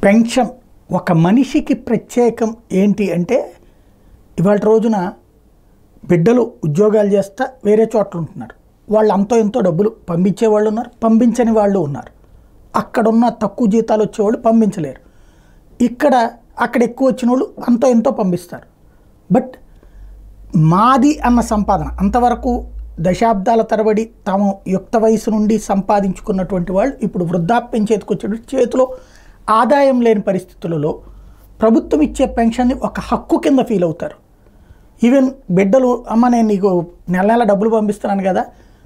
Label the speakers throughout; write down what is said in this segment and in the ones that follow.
Speaker 1: Pension ఒక మనిషికి ప్రత్యేకం ఏంటి అంటే ఇవాళ రోజున బిడ్డలు ఉద్యోగాలు చేస్తా వేరే చోట్ల ఉంటున్నారు. వాళ్ళు అంతో ఎంతో డబ్బులు పంపించే వాళ్ళు ఉన్నారు, పంపించని వాళ్ళు ఉన్నారు. అక్కడున్న తక్కువ జీతాలు వచ్చేవాళ్ళు పంపించలేరు. అక్కడ ఎక్కువ వచ్చిన వాళ్ళు అంతో ఎంతో పంపిస్తారు. బట్ మాది అన్న సంపాదన అంతవరకు దశాబ్దాల తరబడి తాము యుక్త వయసు నుండి సంపాదించుకున్నటువంటి వాళ్ళు ఇప్పుడు వృద్ధాప్యం చేతికొచ్చేటప్పుడు చేతిలో ఆదాయం లేని పరిస్థితులలో ప్రభుత్వం ఇచ్చే పెన్షన్ని ఒక హక్కు కింద ఫీల్ అవుతారు. ఈవెన్ బిడ్డలు అమ్మ నేను నీకు నెల నెల డబ్బులు పంపిస్తున్నాను కదా,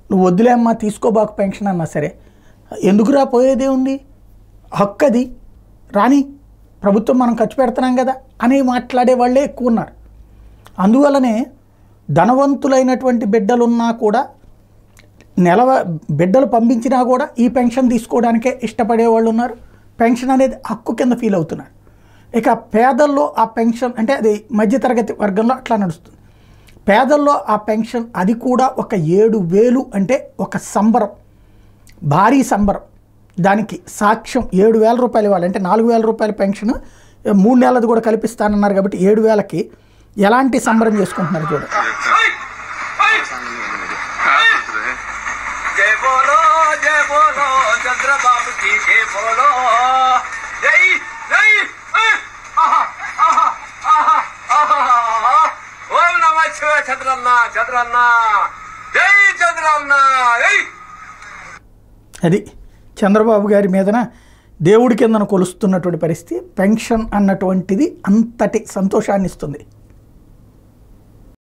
Speaker 1: నువ్వు వద్దులే అమ్మ తీసుకోబాకు పెన్షన్ అన్నా సరే ఎందుకురా పోయేదే ఉంది, హక్కు అది రాని ప్రభుత్వం మనం ఖర్చు పెడుతున్నాం కదా అని మాట్లాడే వాళ్ళే ఎక్కువ ఉన్నారు. అందువల్లనే ధనవంతులైనటువంటి బిడ్డలున్నా కూడా బిడ్డలు పంపించినా కూడా ఈ పెన్షన్ తీసుకోవడానికే ఇష్టపడే వాళ్ళు ఉన్నారు. పెన్షన్ అనేది హక్కు కింద ఫీల్ అవుతున్నారు. ఇక పేదల్లో ఆ పెన్షన్ అంటే అది మధ్యతరగతి వర్గంలో అట్లా నడుస్తుంది. పేదల్లో ఆ పెన్షన్ అది కూడా ఒక 7,000 అంటే ఒక సంబరం, భారీ సంబరం. దానికి సాక్ష్యం 7,000 రూపాయలు ఇవ్వాలి అంటే 4,000 రూపాయల పెన్షన్ 3 నెలలది కూడా కల్పిస్తానన్నారు కాబట్టి 7,000కి ఎలాంటి సంబరం చేసుకుంటున్నారు చూడండి. అది చంద్రబాబు గారి మీదన దేవుడి కిందన కొలుస్తున్నటువంటి పరిస్థితి. పెన్షన్ అన్నటువంటిది అంతటి సంతోషాన్ని ఇస్తుంది.